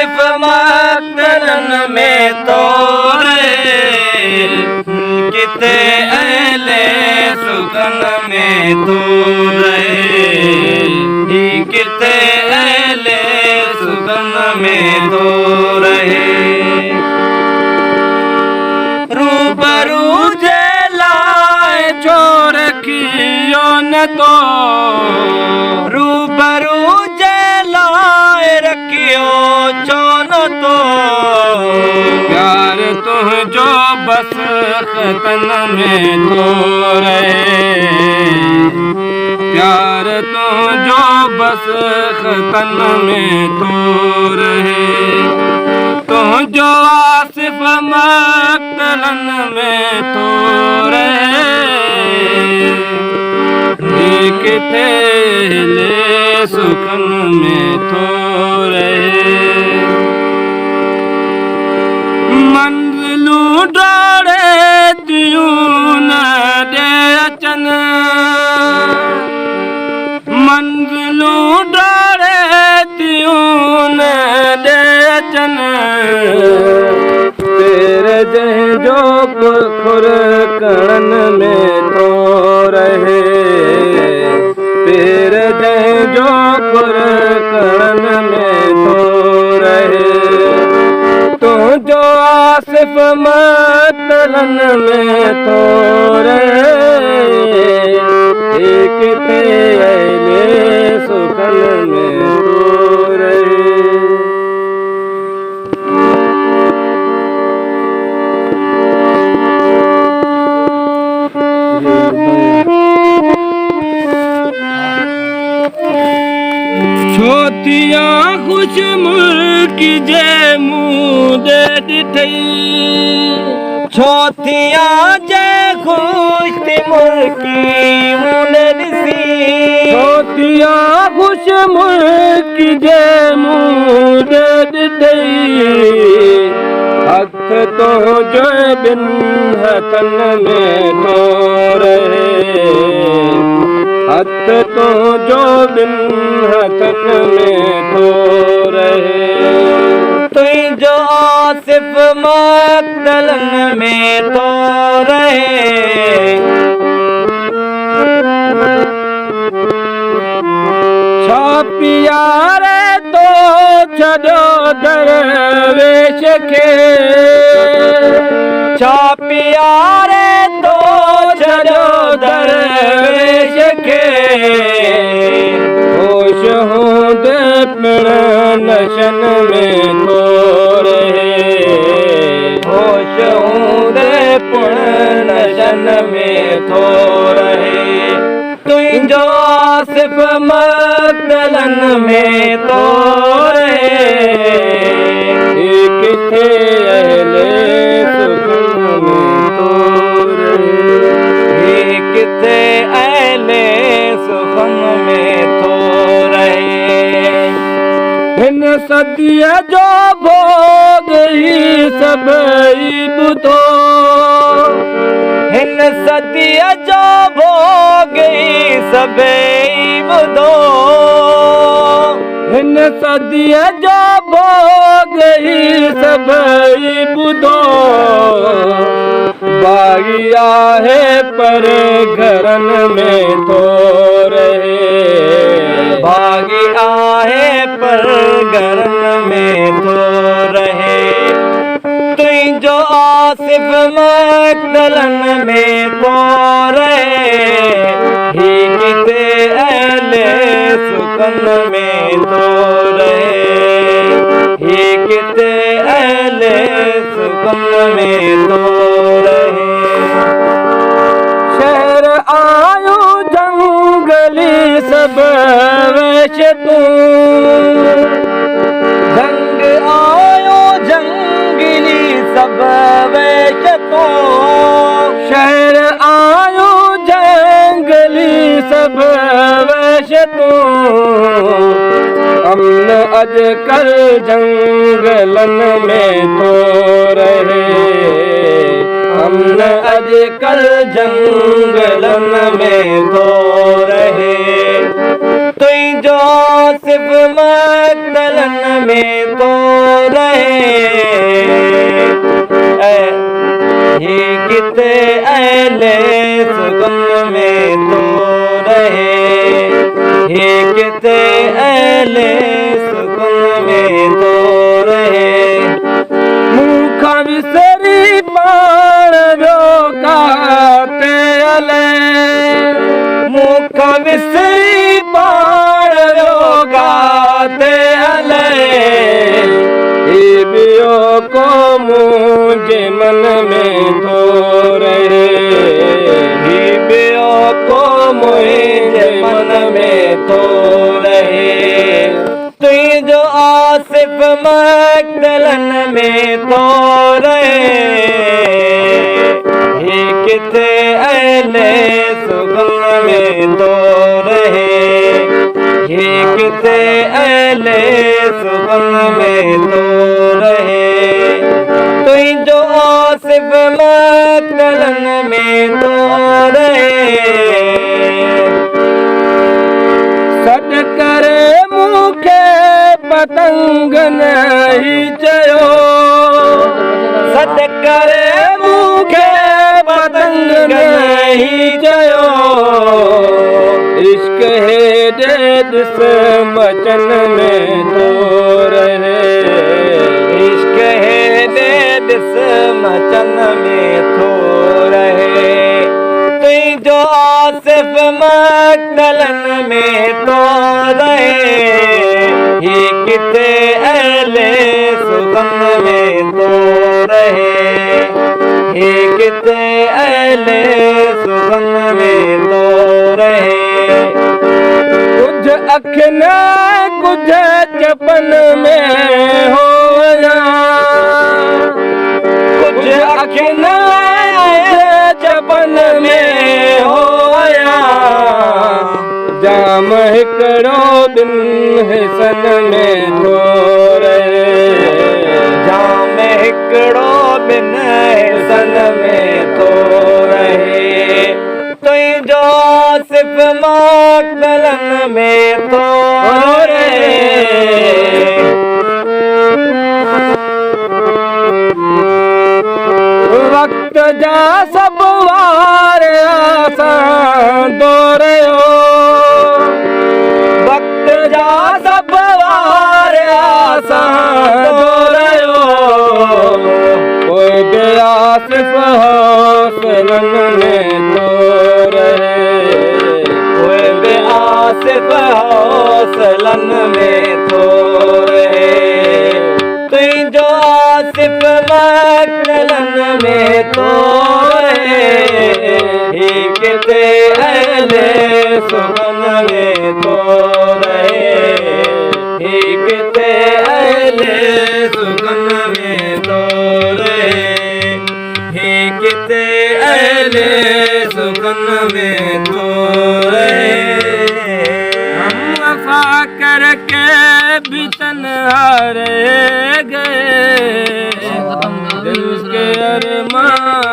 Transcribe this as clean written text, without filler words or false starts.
आसिफ मक्तलन में तो किते अहले सुखन में तो रहे किते अहले सुखन में तो रहे रूबरू जलाए छोर कियो न तो रूबरू जलाए रखियो चोन तो प्यार तुह जो बस खतन में तो रहे प्यार तुह जो बस खतन में तो रहे तुह जो आसिफ मक्तलन में तो रहे किथे ले सुखन में तो रहे मंजिलू डारे दियूं न दे अचन मंजिलू डारे दियूं न दे अचन तेरे जो खुर कण में तो रहे तेरे जो खुर कण में तो रहे तो जो आसिफ मक्तलन में तो रहे किते अहले सुखन में तो रहे छोतिया खुश मुल्क जे मुँह दे दिठई छोतिया जे खुश मुल्की मुने दिसी छोतिया खुश मुल्क जे मुँह दे दिठई हथ तो जो बिन हथन में तो रहे हथ तो जो बिन हथन में तो रहे तुई जो आसिफ मक्तलन में तो रहे छापिया रे तो छड़ो दरवेश के छापिया रे तो छड़ो दरवेश के होश हूँ दे पिण नशन में तो रहे होश हूँ दे पिण नशन में तो रहे तुझो आसिफ मक्तलन में तो रहे किथे अहले सुखन में तो रहे किथे अहले सुखन में तो रहे हिन सदिया जो भोग ही सबई बुधो हिन सदिया जो भोग ही सबई बुधो हिन सदिया जो भोग ही सबई बुधो बागी आहे पर घरन में तो रहे बागी आहे पर घरन में तो रहे तुझो आसिफ मक्तलन में तो रहे किते अहले सुखन में तो रहे किते अहले सुखन में तो रहे शहर आयो जंगली सब वेश तू जंग आयो जंगली सब वेश तू शहर आयो जंगली सब वेश तू अमन अजकल जंगलन में तो रहे अमन अजकल जंगलन में तो रहे तुझो आसिफ मक्तलन में तो अहले सुगन में तो रहे मुख विसरी पाण रोकाते अले मुख विसरी पाण रोकाते अले बियो को मुझे मन में तो रहे बियो को मुझे मन में तो रहे तुई जो आसिफ मकदलन में तो रहे किथे अहले सुगन में तो रहे किथे अहले सुगन में तो रहे तुई जो आसिफ मकदलन में तो रहे सड करे मुखे पतंग नहीं चयो सड करे मुखे पतंग नहीं चयो इश्क है दिस मचन में तो रहे इश्क है दिस मचन में तो रहे तुई जो आसिफ मकदलन में तो रहे किथे अहले सुगन में तो रहे किथे अहले सुगन में तो रहे कुछ अखना कुछ चपन में होया कुछ अखना चपन में होया जाम हिकड़ो दिन हिसन में तो रहे जाम हिकड़ो बिन हिसन में तो रहे तुई जो आसिफ मकदलन में तो रहे वक्त जा सब वार आसान दो रहो वक्त जा सब वार आसान दो रहो कोई बे आसिफ हौसलन में तो रहे कोई बे आसिफ हौसलन में तो रहे तुई जो आसिफ मकदलन में तो रहे किथे अहले सुगन में तो रहे किथे अहले सुगन में तो रहे किथे अहले सुगन में तो रहे हम वफा करके भी तन्हारे गए दिल के अरमां